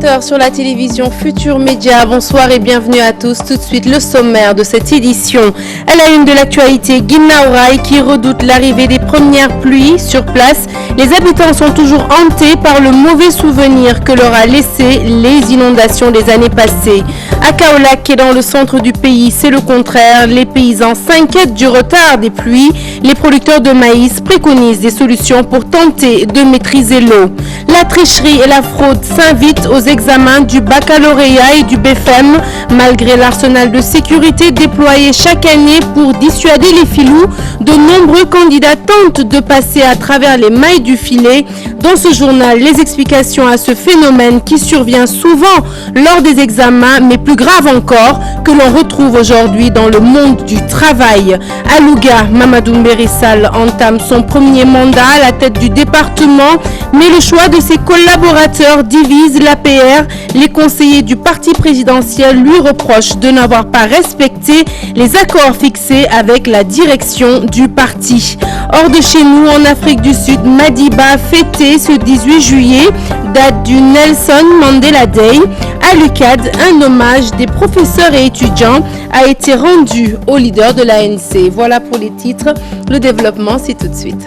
20h sur la télévision Futur Média. Bonsoir et bienvenue à tous. Tout de suite, le sommaire de cette édition. À la une de l'actualité, Guinaw Rail qui redoute l'arrivée des premières pluies sur place. Les habitants sont toujours hantés par le mauvais souvenir que leur a laissé les inondations des années passées. À Kaolack, qui est dans le centre du pays, c'est le contraire. Les paysans s'inquiètent du retard des pluies. Les producteurs de maïs préconisent des solutions pour tenter de maîtriser l'eau. La tricherie et la fraude s'invitent aux examens du baccalauréat et du BFM. Malgré l'arsenal de sécurité déployé chaque année pour dissuader les filous, de nombreux candidats tentent de passer à travers les mailles du filet. Dans ce journal, les explications à ce phénomène qui survient souvent lors des examens, mais plus grave encore, que l'on retrouve aujourd'hui dans le monde du travail. À Louga, Mamadou Mbérissal entame son premier mandat à la tête du département, mais le choix de ses collaborateurs divise l'APR. Les conseillers du parti présidentiel lui reprochent de n'avoir pas respecté les accords fixés avec la direction du parti. Hors de chez nous, en Afrique du Sud, Madiba fêté ce 18 juillet, date du Nelson Mandela Day. À l'UCAD, un hommage des professeurs et étudiants a été rendu au leader de l'ANC. Voilà pour les titres. Le développement, c'est tout de suite.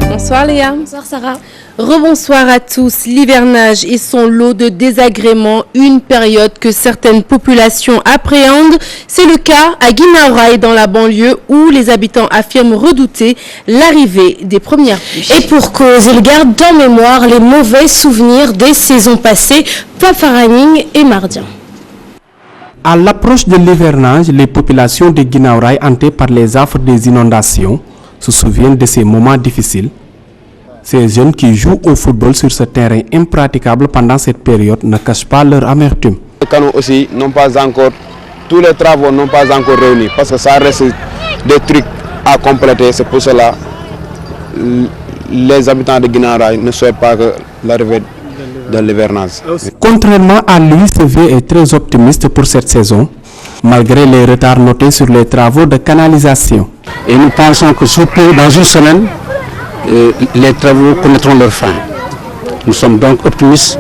Bonsoir Léa. Bonsoir Sarah. Rebonsoir à tous. L'hivernage et son lot de désagréments, une période que certaines populations appréhendent. C'est le cas à Guinaw Rail dans la banlieue où les habitants affirment redouter l'arrivée des premières pluies. Et pour cause, ils gardent en mémoire les mauvais souvenirs des saisons passées, Pafaraning et Mardien. À l'approche de l'hivernage, les populations de Guinaw Rail hantées par les affres des inondations se souviennent de ces moments difficiles. Ces jeunes qui jouent au football sur ce terrain impraticable pendant cette période ne cachent pas leur amertume. Les canaux aussi n'ont pas encore, tous les travaux n'ont pas encore réuni parce que ça reste des trucs à compléter. C'est pour cela que les habitants de Guinaw Rail ne souhaitent pas que l'arrivée de l'hivernage. Contrairement à lui, ce vieux est très optimiste pour cette saison, malgré les retards notés sur les travaux de canalisation. Et nous pensons que surtout dans une semaine, les travaux connaîtront leur fin. Nous sommes donc optimistes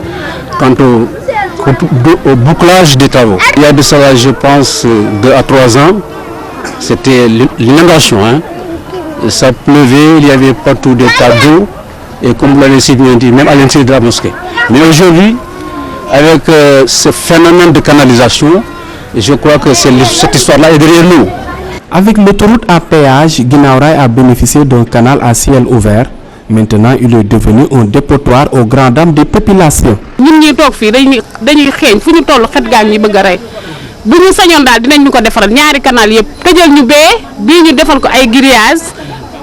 quant au bouclage des travaux. Il y a de cela, je pense, 2 à 3 ans, c'était l'inondation. Ça pleuvait, il y avait partout des tas d'eau, et comme vous l'avez si bien dit, même à l'intérieur de la mosquée. Mais aujourd'hui, avec ce phénomène de canalisation, je crois que cette histoire-là est derrière nous. Avec l'autoroute à péage, Guinaw Rail a bénéficié d'un canal à ciel ouvert. Maintenant, il est devenu un dépotoir aux grandes dames des populations. Ñun ñi tok fi dañuy xéñ fu ñu tollu xet gañ ñi bëgg ray. Bu ñu sañon dal dinañ ñu ko défaral ñaari canal yépp. Tejal ñu bé bi ñu défal ko ay grillage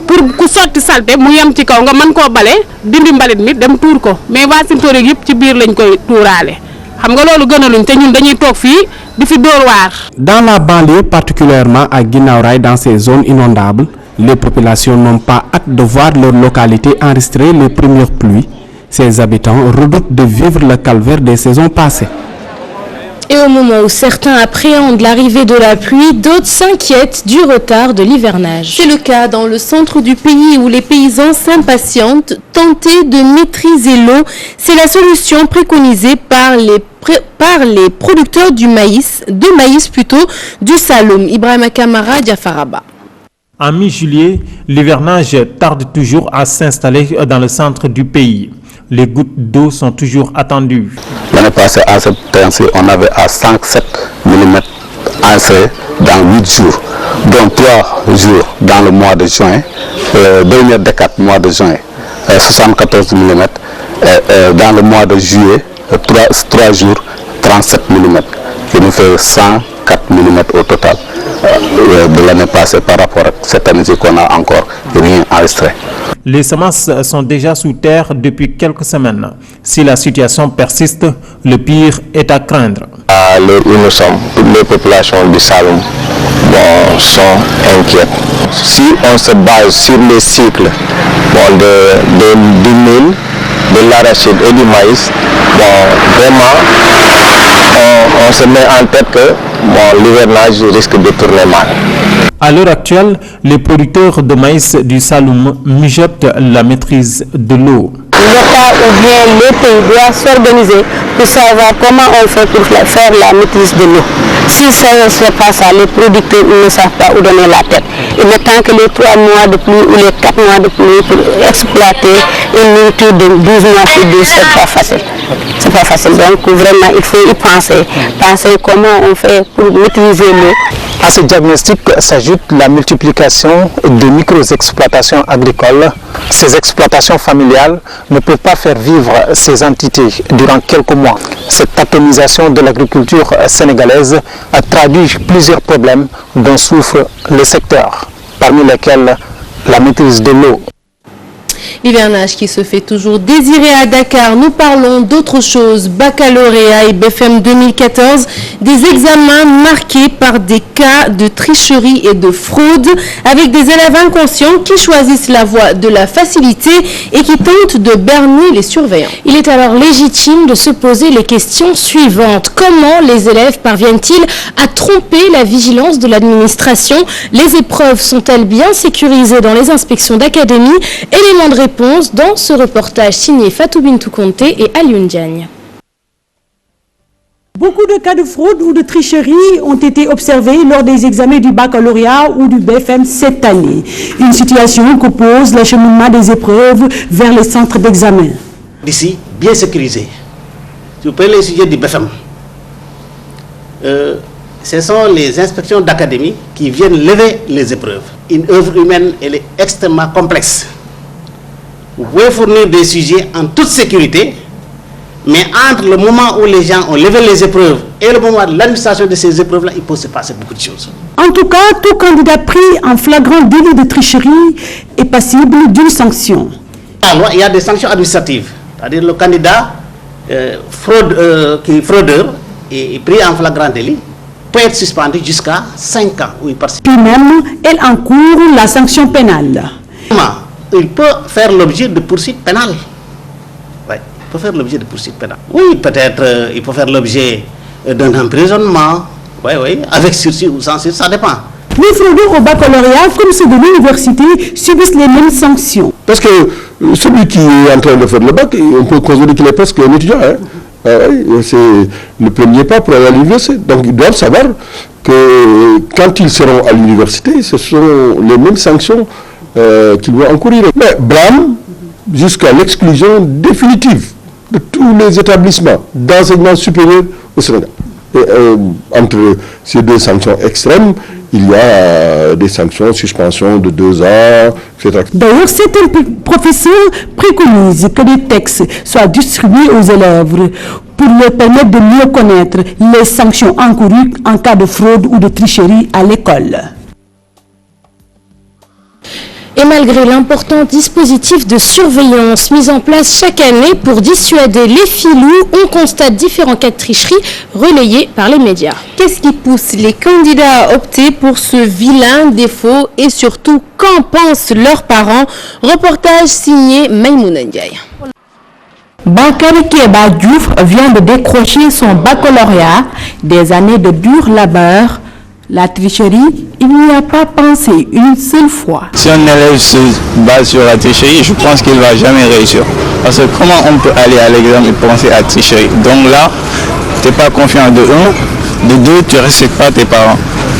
pour ku sotti salté mu yam ci kaw nga mën ko balé dindi mbalit mi dem tour ko. Mais wa sintori yépp ci biir lañ koy touralé. Xam nga lolu gënaluñ té ñun dañuy tok fi. Dans la banlieue, particulièrement à Guinaw Rail, dans ces zones inondables, les populations n'ont pas hâte de voir leur localité enregistrer les premières pluies. Ces habitants redoutent de vivre le calvaire des saisons passées. Et au moment où certains appréhendent l'arrivée de la pluie, d'autres s'inquiètent du retard de l'hivernage. C'est le cas dans le centre du pays où les paysans s'impatientent, tenter de maîtriser l'eau. C'est la solution préconisée par les producteurs du maïs du Saloum. Ibrahima Kamara, Diafaraba. En mi-juillet, l'hivernage tarde toujours à s'installer dans le centre du pays. Les gouttes d'eau sont toujours attendues. L'année passée, à cette temps-ci, on avait à 107 mm enregistré dans 8 jours, dont 3 jours dans le mois de juin, dernière décade mois de juin, 74 mm, dans le mois de juillet, 3 jours, 37 mm, qui nous fait 104 mm au total de l'année passée par rapport à cette année qu'on a encore rien enregistré. Les semences sont déjà sous terre depuis quelques semaines. Si la situation persiste, le pire est à craindre. À l'heure où nous sommes, toutes les populations du Saloum sont inquiètes. Si on se base sur les cycles du mil, de l'arachide et du maïs, vraiment, on se met en tête que l'hivernage risque de tourner mal. À l'heure actuelle, les producteurs de maïs du Saloum mijotent la maîtrise de l'eau. L'État ou bien les pays doivent s'organiser pour savoir comment on fait pour faire la maîtrise de l'eau. Si ça ne se passe pas ça, les producteurs ne savent pas où donner la tête. Il est temps que les 3 mois de pluie ou les 4 mois de pluie pour exploiter une nourriture de 12 mois sur 12, c'est pas facile. C'est pas facile. Donc vraiment, il faut y penser. Penser comment on fait pour maîtriser l'eau. À ce diagnostic s'ajoute la multiplication de micro-exploitations agricoles. Ces exploitations familiales ne peuvent pas faire vivre ces entités durant quelques mois. Cette atomisation de l'agriculture sénégalaise a traduit plusieurs problèmes dont souffre le secteur, parmi lesquels la maîtrise de l'eau. Hivernage qui se fait toujours désirer à Dakar. Nous parlons d'autre chose. Baccalauréat et BFM 2014, des examens marqués par des cas de tricherie et de fraude, avec des élèves inconscients qui choisissent la voie de la facilité et qui tentent de berner les surveillants. Il est alors légitime de se poser les questions suivantes. Comment les élèves parviennent-ils à tromper la vigilance de l'administration? Les épreuves sont-elles bien sécurisées dans les inspections d'académie? Éléments de réponse dans ce reportage signé Fatou Bintou Conté et Alioune Diagne. Beaucoup de cas de fraude ou de tricherie ont été observés lors des examens du baccalauréat ou du BFM cette année. Une situation qu'oppose l'acheminement des épreuves vers les centres d'examen. D'ici, bien sécurisé. Si vous prenez les sujets du BFM, ce sont les inspections d'académie qui viennent lever les épreuves. Une œuvre humaine, elle est extrêmement complexe. Vous pouvez fournir des sujets en toute sécurité, mais entre le moment où les gens ont levé les épreuves et le moment de l'administration de ces épreuves-là, il peut se passer beaucoup de choses. En tout cas, tout candidat pris en flagrant délit de tricherie est passible d'une sanction. Alors, il y a des sanctions administratives. C'est-à-dire le candidat qui est fraudeur et pris en flagrant délit peut être suspendu jusqu'à 5 ans. Où il participe. Puis même, elle encourt la sanction pénale. Il peut faire l'objet de poursuites pénales. Oui, il peut faire l'objet de poursuites pénales. Oui, peut-être il peut faire l'objet d'un emprisonnement. Oui, oui, avec sursis ou sans sursis, ça dépend. Les fraudeurs au baccalauréat, comme ceux de l'université, subissent les mêmes sanctions. Parce que celui qui est en train de faire le bac, on peut considérer qu'il est presque un étudiant. C'est le premier pas pour aller à l'université. Donc ils doivent savoir que quand ils seront à l'université, ce sont les mêmes sanctions qu'ils vont encourir. Mais blâme jusqu'à l'exclusion définitive de tous les établissements d'enseignement supérieur au Sénégal. Et, entre ces deux sanctions extrêmes, il y a des sanctions, suspension de 2 ans, etc. D'ailleurs, certains professeurs préconisent que des textes soient distribués aux élèves pour leur permettre de mieux connaître les sanctions encourues en cas de fraude ou de tricherie à l'école. Et malgré l'important dispositif de surveillance mis en place chaque année pour dissuader les filous, on constate différents cas de tricherie relayés par les médias. Qu'est-ce qui pousse les candidats à opter pour ce vilain défaut et surtout qu'en pensent leurs parents? Reportage signé Maïmouna Ndiaye. Bakary Kéba Diouf vient de décrocher son baccalauréat, des années de dur labeur. La tricherie, il n'y a pas pensé une seule fois. Si un élève se base sur la tricherie, je pense qu'il ne va jamais réussir. Parce que comment on peut aller à l'examen et penser à tricherie? Donc là, tu n'es pas confiant de 1, de 2, tu ne respectes pas tes parents.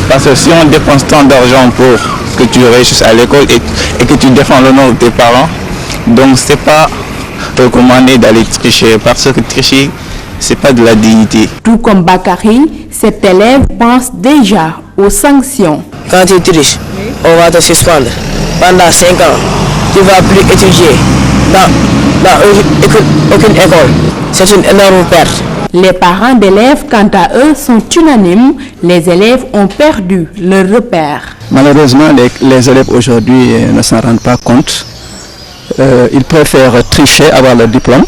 Parce que si on dépense tant d'argent pour que tu réussisses à l'école et que tu défends le nom de tes parents, donc ce n'est pas recommandé d'aller tricher. Parce que tricher, c'est pas de la dignité. Tout comme Bakary, cet élève pense déjà aux sanctions. Quand tu triches, on va te suspendre pendant 5 ans. Tu ne vas plus étudier dans aucune école. C'est une énorme perte. Les parents d'élèves, quant à eux, sont unanimes. Les élèves ont perdu leur repère. Malheureusement, les élèves aujourd'hui ne s'en rendent pas compte. Ils préfèrent tricher, avoir leur diplôme.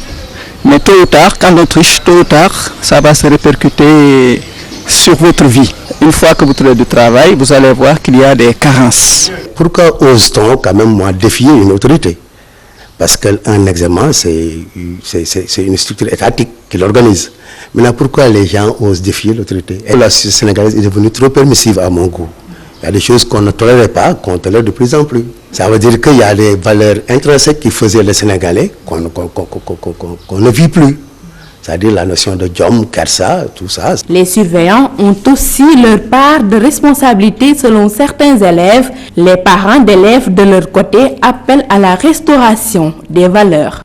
Mais tôt ou tard, quand on triche, tôt ou tard, ça va se répercuter sur votre vie. Une fois que vous trouvez du travail, vous allez voir qu'il y a des carences. Pourquoi ose-t-on quand même défier une autorité? Parce qu'un examen, c'est une structure étatique qui l'organise. Maintenant, pourquoi les gens osent défier l'autorité? La société sénégalaise est devenue trop permissive à mon goût. Il y a des choses qu'on ne tolérait pas, qu'on tolère de plus en plus. Ça veut dire qu'il y a des valeurs intrinsèques qui faisaient les Sénégalais qu'on ne vit plus. C'est-à-dire la notion de Djom, Kersa, tout ça. Les surveillants ont aussi leur part de responsabilité selon certains élèves. Les parents d'élèves de leur côté appellent à la restauration des valeurs.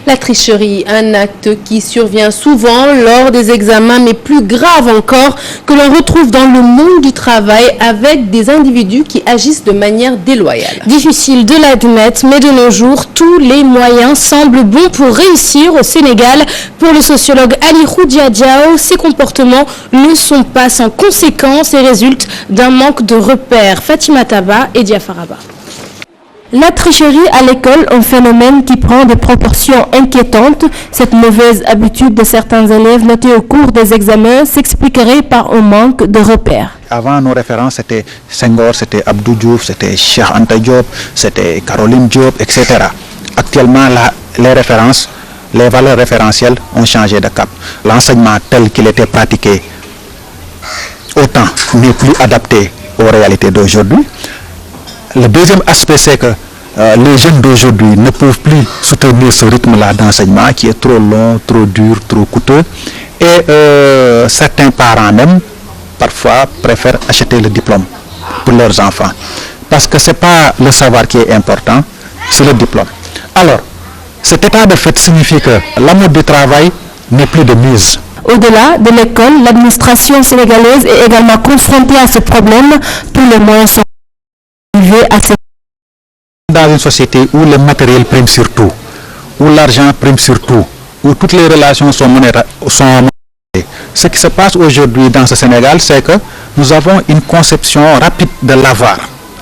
La tricherie, un acte qui survient souvent lors des examens, mais plus grave encore, que l'on retrouve dans le monde du travail avec des individus qui agissent de manière déloyale. Difficile de l'admettre, mais de nos jours, tous les moyens semblent bons pour réussir au Sénégal. Pour le sociologue Ali Khoudia Diao, ces comportements ne sont pas sans conséquences et résultent d'un manque de repères. Fatima Taba et Diafaraba. La tricherie à l'école, un phénomène qui prend des proportions inquiétantes. Cette mauvaise habitude de certains élèves notée au cours des examens s'expliquerait par un manque de repères. Avant, nos références, c'était Senghor, c'était Abdou Diouf, c'était Cheikh Anta Diop, c'était Caroline Diop, etc. Actuellement, les références, les valeurs référentielles ont changé de cap. L'enseignement tel qu'il était pratiqué autant n'est plus adapté aux réalités d'aujourd'hui. Le deuxième aspect, c'est que les jeunes d'aujourd'hui ne peuvent plus soutenir ce rythme-là d'enseignement qui est trop long, trop dur, trop coûteux. Et certains parents même, parfois, préfèrent acheter le diplôme pour leurs enfants. Parce que ce n'est pas le savoir qui est important, c'est le diplôme. Alors, cet état de fait signifie que l'amour du travail n'est plus de mise. Au-delà de l'école, l'administration sénégalaise est également confrontée à ce problème. Tous les moyens sont dans une société où le matériel prime sur tout, où l'argent prime sur tout, où toutes les relations sont monétaires. Ce qui se passe aujourd'hui dans ce Sénégal, c'est que nous avons une conception rapide de l'avoir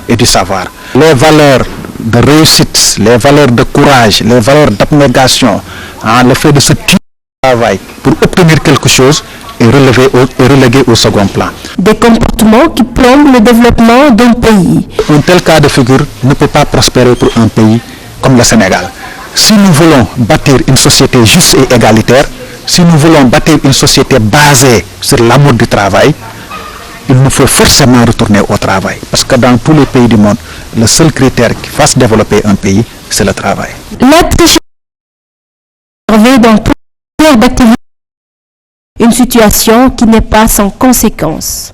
et du savoir. Les valeurs de réussite, les valeurs de courage, les valeurs d'abnégation, le fait de se tuer au travail pour obtenir quelque chose est relégué au second plan. Des comportements qui plombent le développement d'un pays. Un tel cas de figure ne peut pas prospérer pour un pays comme le Sénégal. Si nous voulons bâtir une société juste et égalitaire, si nous voulons bâtir une société basée sur l'amour du travail, il nous faut forcément retourner au travail. Parce que dans tous les pays du monde, le seul critère qui fasse développer un pays, c'est le travail. La tricherie dans toutes les d'activités. Une situation qui n'est pas sans conséquences.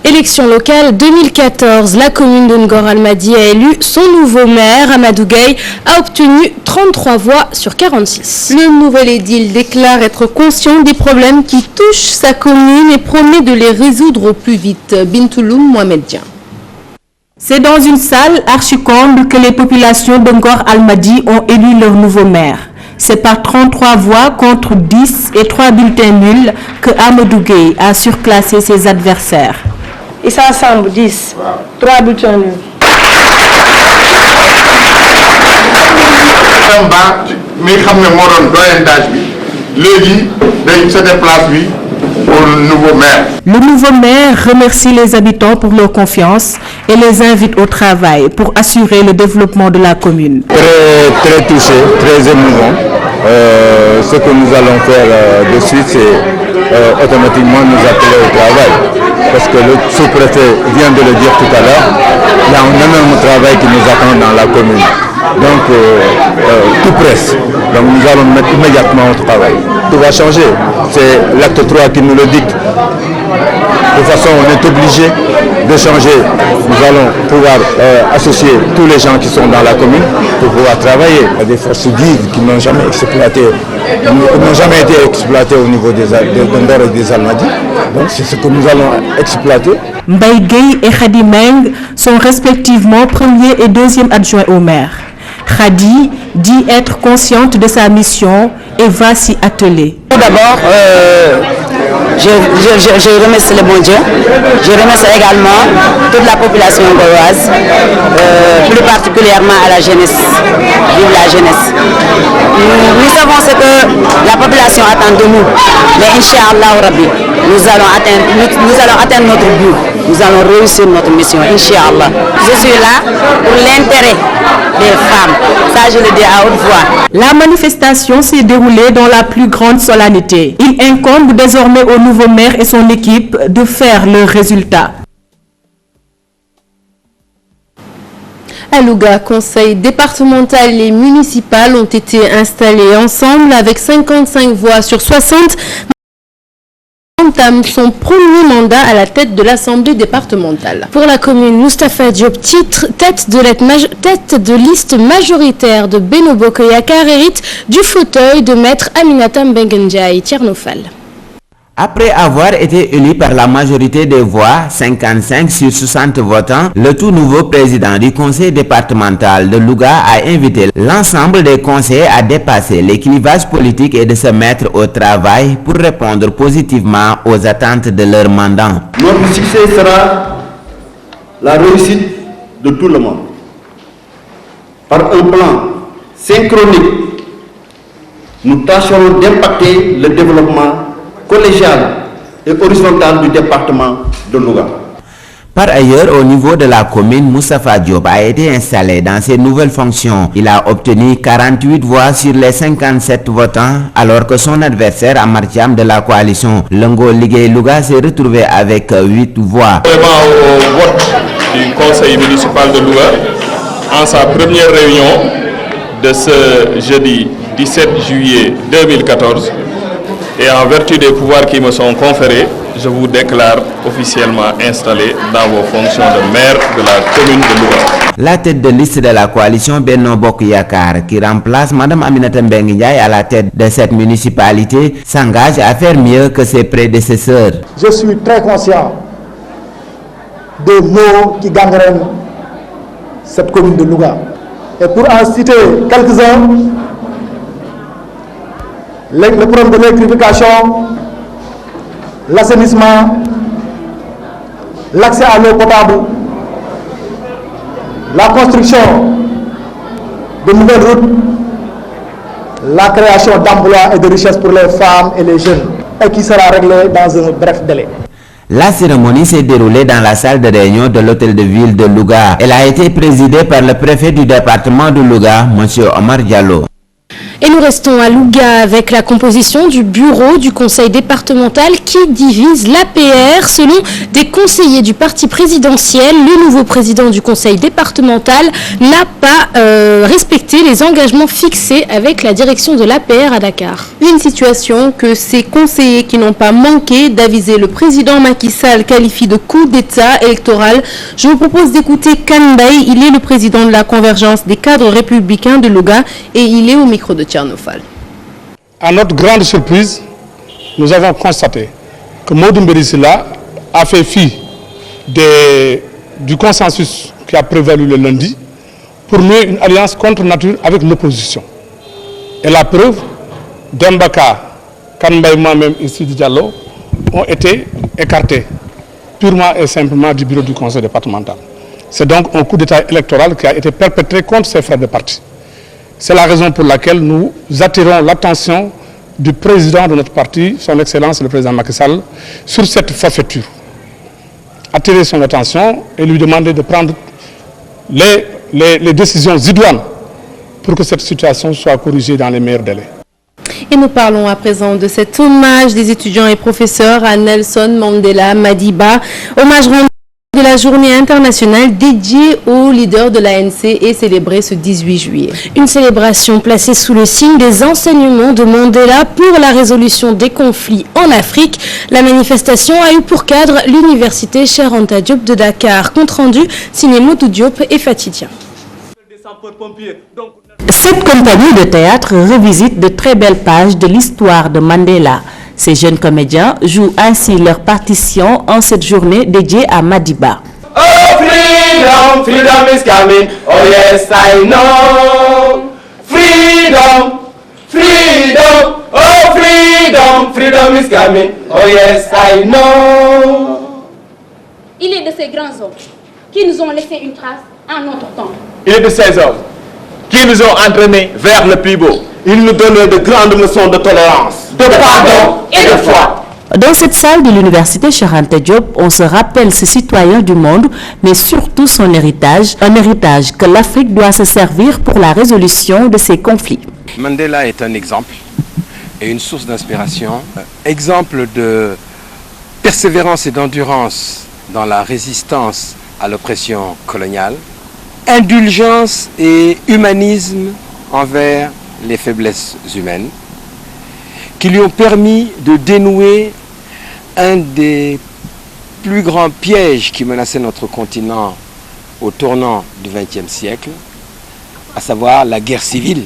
Élection locale 2014, la commune de Ngor Almadi a élu son nouveau maire. Amadou Gueye a obtenu 33 voix sur 46. Le nouvel édile déclare être conscient des problèmes qui touchent sa commune et promet de les résoudre au plus vite. Bintouloum Mohamed Dian. C'est dans une salle archi-comble que les populations de Ngor Almadi ont élu leur nouveau maire. C'est par 33 voix contre 10 et 3 bulletins nuls que Amadou Gueye a surclassé ses adversaires. Issa Samb 10, 3 bulletins nuls. mi xam ne moo doon doyentage bi léegi dañ se déplace bi pour le nouveau maire. Le nouveau maire remercie les habitants pour leur confiance et les invite au travail pour assurer le développement de la commune. Très touché, très émouvant. Ce que nous allons faire de suite, c'est automatiquement nous appeler au travail. Parce que le sous-préfet vient de le dire tout à l'heure, il y a un énorme travail qui nous attend dans la commune. Donc, tout presse. Donc, nous allons nous mettre immédiatement au travail. Tout va changer. C'est l'acte 3 qui nous le dicte. De toute façon, on est obligé de changer. Nous allons pouvoir associer tous les gens qui sont dans la commune pour pouvoir travailler. Il y a des forces vives qui n'ont jamais été exploitées au niveau des Ngor et des Almadi. Donc c'est ce que nous allons exploiter. Mbaye Gueye et Khady Meng sont respectivement premier et deuxième adjoints au maire. Khady dit être consciente de sa mission et va s'y atteler. Tout d'abord, je remercie le bon Dieu. Je remercie également toute la population ngoroise, plus particulièrement à la jeunesse. Vive la jeunesse. Nous savons ce que la population attend de nous. Mais Inch'Allah Rabbi, nous allons atteindre notre but. Nous allons réussir notre mission, Inch'Allah. Je suis là pour l'intérêt des femmes. Ça, je le dis à haute voix. La manifestation s'est déroulée dans la plus grande solennité. Il incombe désormais au nouveau maire et son équipe de faire leurs résultats. À Louga, conseil départemental et municipal ont été installés ensemble avec 55 voix sur 60. Entame son premier mandat à la tête de l'Assemblée départementale. Pour la commune, Moustapha Diop, tête de liste majoritaire de Benno Bokk Yakaar, hérite du fauteuil de maître Aminata Mbengue Ndiaye. Thierno Fall. Après avoir été élu par la majorité des voix, 55 sur 60 votants, le tout nouveau président du conseil départemental de Louga a invité l'ensemble des conseillers à dépasser les clivages politiques et de se mettre au travail pour répondre positivement aux attentes de leur mandat. Notre succès sera la réussite de tout le monde. Par un plan synchronique, nous tâcherons d'impacter le développement collégial et horizontal du département de Louga. Par ailleurs, au niveau de la commune, Moustapha Diop a été installé dans ses nouvelles fonctions. Il a obtenu 48 voix sur les 57 votants, alors que son adversaire Amar Thiam de la coalition Lengo Ligue Louga s'est retrouvé avec 8 voix. Au vote du conseil municipal de Louga, en sa première réunion de ce jeudi 17 juillet 2014, et en vertu des pouvoirs qui me sont conférés, je vous déclare officiellement installé dans vos fonctions de maire de la commune de Louga. La tête de liste de la coalition Benno Bokk Yakaar, qui remplace Mme Aminata Mbengue Ndiaye à la tête de cette municipalité, s'engage à faire mieux que ses prédécesseurs. Je suis très conscient des maux qui gangrènent cette commune de Louga. Et pour en citer quelques-uns, le problème de l'électrification, l'assainissement, l'accès à l'eau potable, la construction de nouvelles routes, la création d'emplois et de richesses pour les femmes et les jeunes, et qui sera réglée dans un bref délai. La cérémonie s'est déroulée dans la salle de réunion de l'hôtel de ville de Louga. Elle a été présidée par le préfet du département de Louga, M. Omar Diallo. Et nous restons à Louga avec la composition du bureau du conseil départemental qui divise l'APR. Selon des conseillers du parti présidentiel, le nouveau président du conseil départemental n'a pas respecté les engagements fixés avec la direction de l'APR à Dakar. Une situation que ces conseillers qui n'ont pas manqué d'aviser le président Macky Sall qualifie de coup d'État électoral. Je vous propose d'écouter Kanbay. Il est le président de la convergence des cadres républicains de Louga et il est au micro de Thierno Fall. À notre grande surprise, nous avons constaté que Maudou Mbéry Sylla a fait fi du consensus qui a prévalu le lundi pour nouer une alliance contre nature avec l'opposition. Et la preuve, Dembaka, Kanbay, moi-même et Sidi Diallo ont été écartés purement et simplement du bureau du conseil départemental. C'est donc un coup d'État électoral qui a été perpétré contre ses frères de parti. C'est la raison pour laquelle nous attirons l'attention du président de notre parti, son Excellence le président Macky Sall, sur cette forfaiture. Attirer son attention et lui demander de prendre les décisions idoines pour que cette situation soit corrigée dans les meilleurs délais. Et nous parlons à présent de cet hommage des étudiants et professeurs à Nelson Mandela Madiba. Hommage rendu de la journée internationale dédiée aux leaders de l'ANC et célébrée ce 18 juillet. Une célébration placée sous le signe des enseignements de Mandela pour la résolution des conflits en Afrique. La manifestation a eu pour cadre l'université Cheikh Anta Diop de Dakar. Compte rendu signé Motou Diop et Fatidien. Cette compagnie de théâtre revisite de très belles pages de l'histoire de Mandela. Ces jeunes comédiens jouent ainsi leur partition en cette journée dédiée à Madiba. Oh freedom, freedom is coming. Oh yes, I know. Freedom, freedom. Oh freedom, freedom is coming. Oh yes, I know. Il est de ces grands hommes qui nous ont laissé une trace en notre temps. Il est de ces hommes qui nous ont entraînés vers le plus beau. Il nous donnait de grandes leçons de tolérance, de pardon et de foi. Dans cette salle de l'université Cheikh Anta Diop, on se rappelle ce citoyen du monde, mais surtout son héritage, un héritage que l'Afrique doit se servir pour la résolution de ses conflits. Mandela est un exemple et une source d'inspiration, exemple de persévérance et d'endurance dans la résistance à l'oppression coloniale, indulgence et humanisme envers les faiblesses humaines, qui lui ont permis de dénouer un des plus grands pièges qui menaçaient notre continent au tournant du XXe siècle, à savoir la guerre civile.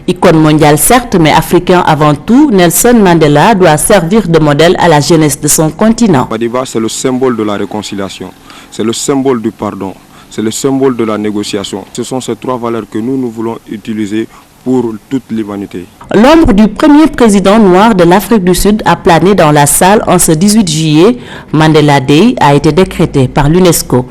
Icône mondiale certes, mais africain avant tout, Nelson Mandela doit servir de modèle à la jeunesse de son continent. Madiba, c'est le symbole de la réconciliation, c'est le symbole du pardon, c'est le symbole de la négociation. Ce sont ces trois valeurs que nous voulons utiliser pour toute l'humanité. L'ombre du premier président noir de l'Afrique du Sud a plané dans la salle en ce 18 juillet. Mandela Day a été décrété par l'UNESCO.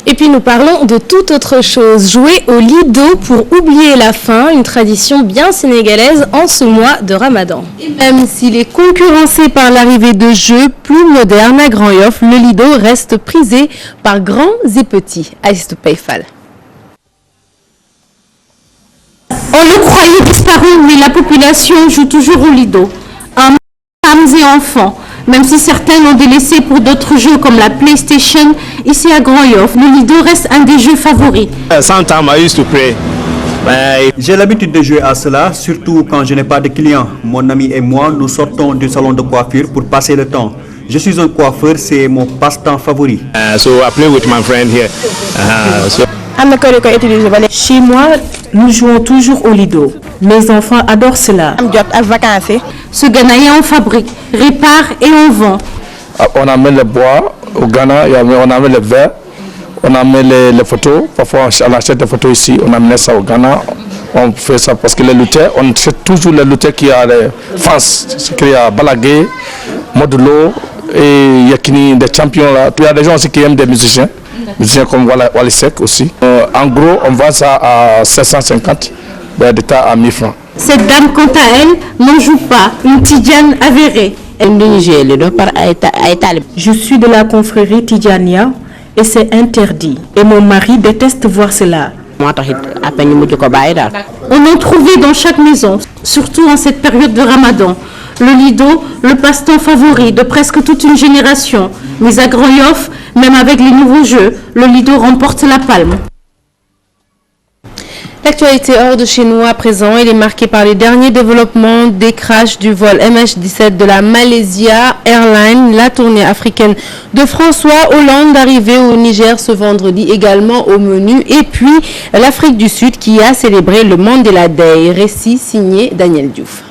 Et puis nous parlons de toute autre chose. Jouer au lido pour oublier la faim, une tradition bien sénégalaise en ce mois de Ramadan. Et même s'il est concurrencé par l'arrivée de jeux plus modernes à Grand Yoff, le lido reste prisé par grands et petits. Aïstou Païfal. On le croyait disparu, mais la population joue toujours au lido. Hommes, femmes et enfants. Même si certains l'ont délaissé pour d'autres jeux comme la PlayStation, ici à Grand Yoff, le lido reste un des jeux favoris. J'ai l'habitude de jouer à cela, surtout quand je n'ai pas de clients. Mon ami et moi, nous sortons du salon de coiffure pour passer le temps. Je suis un coiffeur, c'est mon passe-temps favori. Chez moi, nous jouons toujours au lido. Mes enfants adorent cela. Ce Ghanaïen en fabrique, répare et on vend. On amène le bois au Ghana, on amène le verre, on amène les photos. Parfois on achète des photos ici, on amène ça au Ghana. On fait ça parce que les lutteurs, on achète toujours les lutteurs qui ont des fans. C'est qu'il y a Balaguer, Modulo et Yakini, des champions là. Il y a des gens aussi qui aiment des musiciens comme Walisek aussi. En gros, on vend ça à 750, d'état à 1000 francs. Cette dame, quant à elle, n'en joue pas, une Tidjane avérée. Je suis de la confrérie Tidjania et c'est interdit. Et mon mari déteste voir cela. On en trouvait dans chaque maison, surtout en cette période de Ramadan. Le lido, le passe-temps favori de presque toute une génération. Mais à Grand Yoff, même avec les nouveaux jeux, le lido remporte la palme. L'actualité hors de chez nous à présent, elle est marquée par les derniers développements des crashs du vol MH17 de la Malaysia Airlines, la tournée africaine de François Hollande arrivée au Niger ce vendredi également au menu, et puis l'Afrique du Sud qui a célébré le Mandela Day, récit signé Daniel Diouf.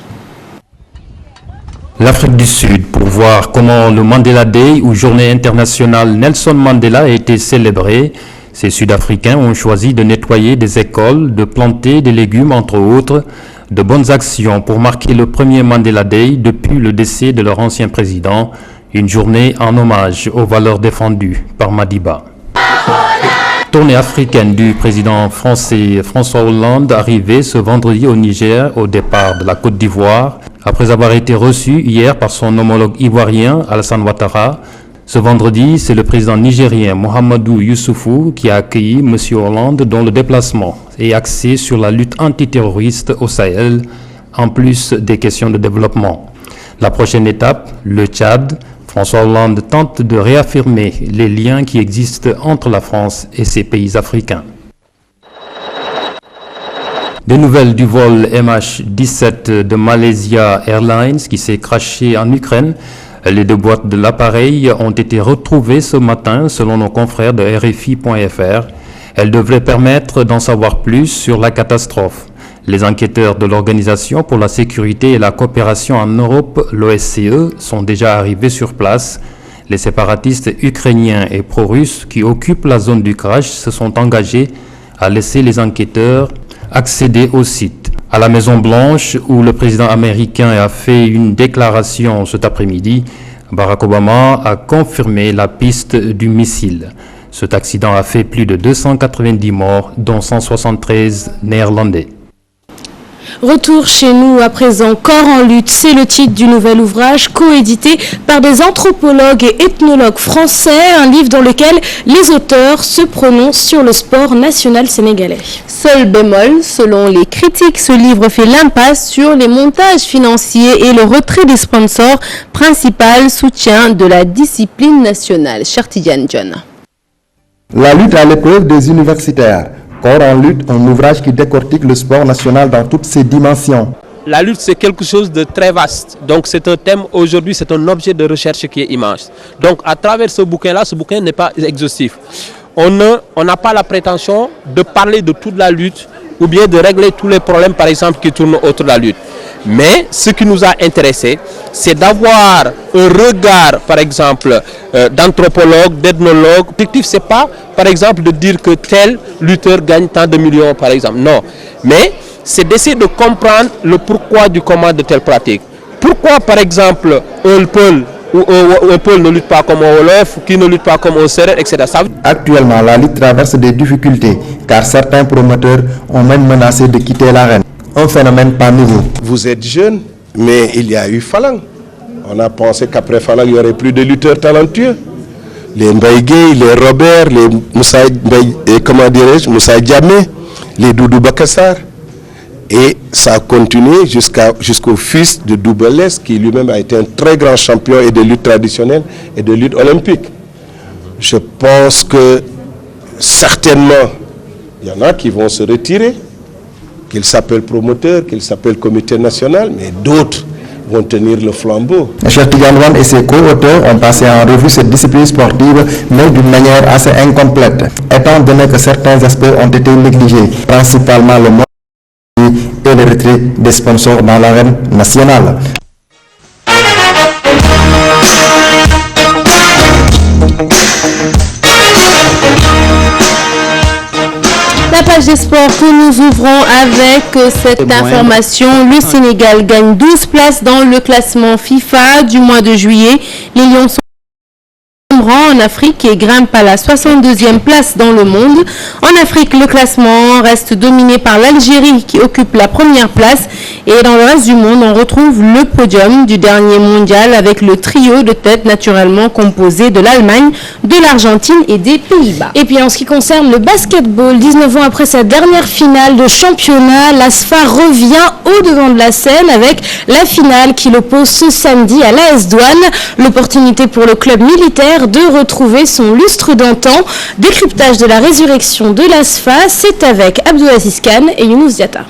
L'Afrique du Sud pour voir comment le Mandela Day ou journée internationale Nelson Mandela a été célébrée. Ces Sud-Africains ont choisi de nettoyer des écoles, de planter des légumes, entre autres, de bonnes actions pour marquer le premier Mandela Day depuis le décès de leur ancien président, une journée en hommage aux valeurs défendues par Madiba. Tournée africaine du président français François Hollande arrivé ce vendredi au Niger au départ de la Côte d'Ivoire, après avoir été reçu hier par son homologue ivoirien Alassane Ouattara. Ce vendredi, c'est le président nigérien Mohamedou Youssoufou qui a accueilli M. Hollande dont le déplacement est axé sur la lutte antiterroriste au Sahel, en plus des questions de développement. La prochaine étape, le Tchad. François Hollande tente de réaffirmer les liens qui existent entre la France et ces pays africains. Des nouvelles du vol MH17 de Malaysia Airlines qui s'est crashé en Ukraine. Les deux boîtes de l'appareil ont été retrouvées ce matin selon nos confrères de RFI.fr. Elles devraient permettre d'en savoir plus sur la catastrophe. Les enquêteurs de l'Organisation pour la sécurité et la coopération en Europe, l'OSCE, sont déjà arrivés sur place. Les séparatistes ukrainiens et pro-russes qui occupent la zone du crash se sont engagés à laisser les enquêteurs accéder au site. À la Maison-Blanche, où le président américain a fait une déclaration cet après-midi, Barack Obama a confirmé la piste du missile. Cet accident a fait plus de 290 morts, dont 173 néerlandais. Retour chez nous à présent, Corps en lutte, c'est le titre du nouvel ouvrage coédité par des anthropologues et ethnologues français, un livre dans lequel les auteurs se prononcent sur le sport national sénégalais. Seul bémol, selon les critiques, ce livre fait l'impasse sur les montages financiers et le retrait des sponsors, principal soutien de la discipline nationale. Cher Tidiane John. La lutte à l'épreuve des universitaires. Corps en lutte, un ouvrage qui décortique le sport national dans toutes ses dimensions. La lutte, c'est quelque chose de très vaste. Donc, c'est un thème, aujourd'hui, c'est un objet de recherche qui est immense. Donc, à travers ce bouquin-là, ce bouquin n'est pas exhaustif. On n'a pas la prétention de parler de toute la lutte ou bien de régler tous les problèmes, par exemple, qui tournent autour de la lutte. Mais ce qui nous a intéressé, c'est d'avoir un regard, par exemple, d'anthropologue, d'ethnologue. L'objectif, ce n'est pas, par exemple, de dire que tel lutteur gagne tant de millions, par exemple. Non. Mais c'est d'essayer de comprendre le pourquoi du comment de telle pratique. Pourquoi, par exemple, un Peul ne lutte pas comme un Wolof, qui ne lutte pas comme un Serer, etc. Actuellement, la lutte traverse des difficultés, car certains promoteurs ont même menacé de quitter l'arène. Un phénomène pas nouveau. Vous êtes jeune, mais il y a eu Falang. On a pensé qu'après Falang, il n'y aurait plus de lutteurs talentueux. Les Mbaye Gueye, les Robert, les Moussa Diamé, les Doudou Bakassar. Et ça a continué jusqu'au fils de Doubalès, qui lui-même a été un très grand champion et de lutte traditionnelle et de lutte olympique. Je pense que certainement, il y en a qui vont se retirer, qu'ils s'appellent promoteurs, qu'ils s'appellent comité national, mais d'autres vont tenir le flambeau. Cheikh Tidiane Wane et ses co-auteurs ont passé en revue cette discipline sportive, mais d'une manière assez incomplète, étant donné que certains aspects ont été négligés, principalement le mode et le retrait des sponsors dans l'arène nationale. La page des sports que nous ouvrons avec cette information. Le Sénégal gagne 12 places dans le classement FIFA du mois de juillet. Les Lions sont en Afrique et grimpe à la 62e place dans le monde. En Afrique, le classement reste dominé par l'Algérie qui occupe la première place et dans le reste du monde, on retrouve le podium du dernier mondial avec le trio de tête naturellement composé de l'Allemagne, de l'Argentine et des Pays-Bas. Et puis en ce qui concerne le basketball, 19 ans après sa dernière finale de championnat, l'ASFA revient au devant de la scène avec la finale qui l'oppose ce samedi à l'AS Douanes. L'opportunité pour le club militaire de retrouver son lustre d'antan. Décryptage de la résurrection de l'ASFA, c'est avec Abdelaziz Khan et Younous Diatta.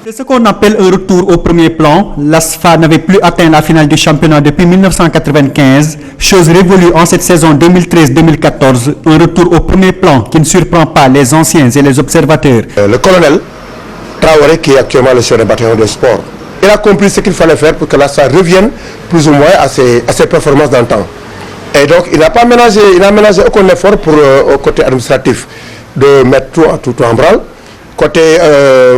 C'est ce qu'on appelle un retour au premier plan. L'ASFA n'avait plus atteint la finale du championnat depuis 1995, chose révolue en cette saison 2013-2014, un retour au premier plan qui ne surprend pas les anciens et les observateurs. Le colonel Traoré, qui est actuellement le chef du bataillon de sport, il a compris ce qu'il fallait faire pour que l'ASFA revienne plus ou moins à ses performances d'antan. Et donc, il n'a ménagé aucun effort pour, au côté administratif de mettre tout en branle. Côté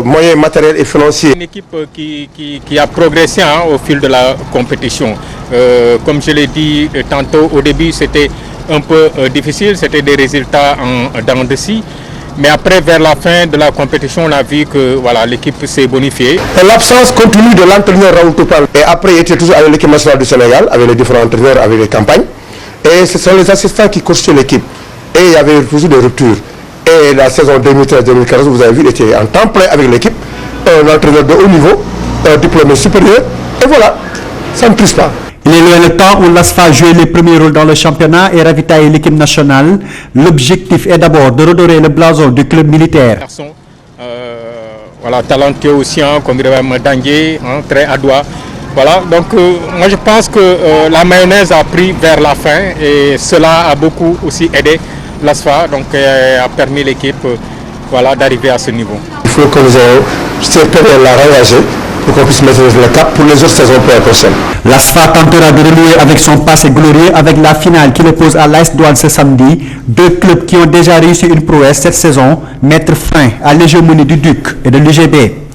moyens matériels et financiers. Une équipe qui a progressé au fil de la compétition. Comme je l'ai dit tantôt, au début c'était un peu difficile, c'était des résultats en dents de scie. Mais après, vers la fin de la compétition, on a vu que voilà, l'équipe s'est bonifiée. L'absence continue de l'entraîneur Raoul Toupal. Et après, il était toujours avec l'équipe nationale du Sénégal, avec les différents entraîneurs, avec les campagnes. Et ce sont les assistants qui constituent l'équipe. Et il y avait toujours des ruptures. Et la saison 2013-2014, vous avez vu, il était en temps plein avec l'équipe. Un entraîneur de haut niveau, un diplômé supérieur. Et voilà, ça ne touche pas. Il est loin le temps où l'ASFA jouait les premiers rôles dans le championnat et ravitaillait l'équipe nationale. L'objectif est d'abord de redorer le blason du club militaire. Voilà, talentueux aussi, comme Ibrahim Dangué, très adroit. Voilà, donc moi je pense que la mayonnaise a pris vers la fin et cela a beaucoup aussi aidé l'ASFA, donc a permis l'équipe voilà, d'arriver à ce niveau. Il faut que nous ayons cette période-là engagée pour qu'on puisse mettre le cap pour les autres saisons prochaines. L'ASFA tentera de renouer avec son passé glorieux avec la finale qui l'oppose à l'AS Douanes ce samedi. Deux clubs qui ont déjà réussi une prouesse cette saison, mettre fin à l'hégémonie du Duc et de l'UGB.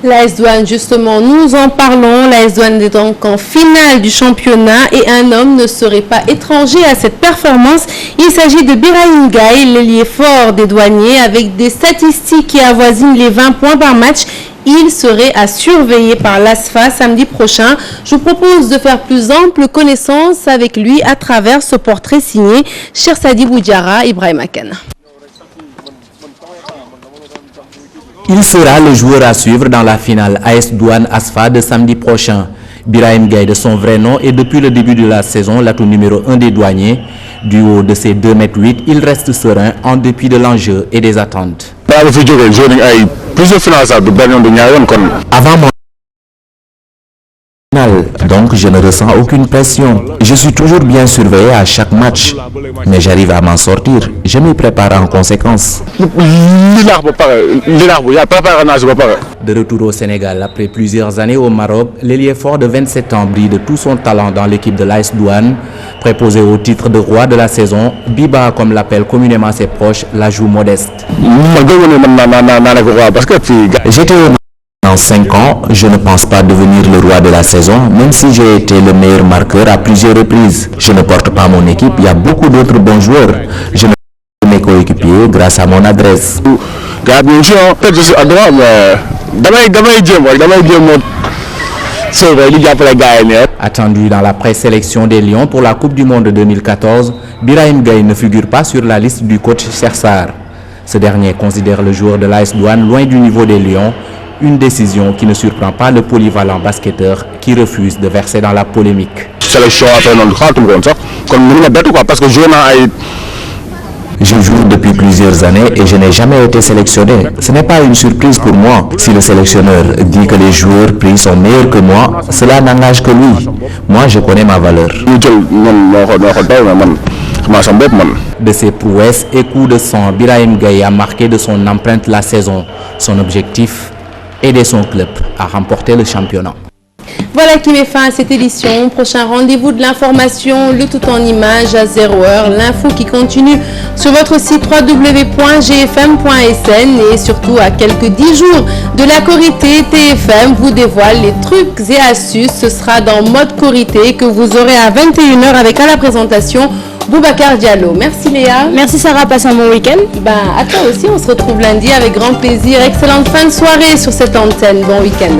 L'AS Douanes, justement, nous en parlons. L'AS Douanes est donc en finale du championnat et un homme ne serait pas étranger à cette performance. Il s'agit de Birahim Gaye, l'ailier fort des douaniers, avec des statistiques qui avoisinent les 20 points par match. Il serait à surveiller par l'ASFA samedi prochain. Je vous propose de faire plus ample connaissance avec lui à travers ce portrait signé Chersadi Boudiara, Ibrahim Khan. Il sera le joueur à suivre dans la finale AS Douanes ASFA de samedi prochain. Birahim Gaye, de son vrai nom, est depuis le début de la saison l'atout numéro 1 des douaniers. Du haut de ses 2,8 m, il reste serein en dépit de l'enjeu et des attentes. Avant mon donc je ne ressens aucune pression. Je suis toujours bien surveillé à chaque match, mais j'arrive à m'en sortir. Je me prépare en conséquence. De retour au Sénégal, après plusieurs années au Maroc, l'ailier fort de 27 ans brille de tout son talent dans l'équipe de l'AS Douanes. Préposé au titre de roi de la saison, Biba, comme l'appellent communément ses proches, la joue modeste. J'étais au En 5 ans, je ne pense pas devenir le roi de la saison, même si j'ai été le meilleur marqueur à plusieurs reprises. Je ne porte pas mon équipe, il y a beaucoup d'autres bons joueurs. Je ne porte mes coéquipiers grâce à mon adresse. Attendu dans la présélection des Lions pour la Coupe du Monde 2014, Birahim Gaye ne figure pas sur la liste du coach Chersar. Ce dernier considère le joueur de l'AS Douanes loin du niveau des Lions. Une décision qui ne surprend pas le polyvalent basketteur qui refuse de verser dans la polémique. Je joue depuis plusieurs années et je n'ai jamais été sélectionné. Ce n'est pas une surprise pour moi. Si le sélectionneur dit que les joueurs pris sont meilleurs que moi, cela n'engage que lui. Moi, je connais ma valeur. De ses prouesses et coups de sang, Birahim Gaye a marqué de son empreinte la saison. Son objectif, aider son club à remporter le championnat. Voilà qui met fin à cette édition. Prochain rendez-vous de l'information, le tout en images à 0h. L'info qui continue sur votre site www.gfm.sn et surtout à quelques 10 jours de la Korité, TFM vous dévoile les trucs et astuces. Ce sera dans Mode Korité que vous aurez à 21h avec à la présentation Boubacar Diallo. Merci Léa. Merci Sarah, passe un bon week-end. À toi aussi, on se retrouve lundi avec grand plaisir. Excellente fin de soirée sur cette antenne. Bon week-end.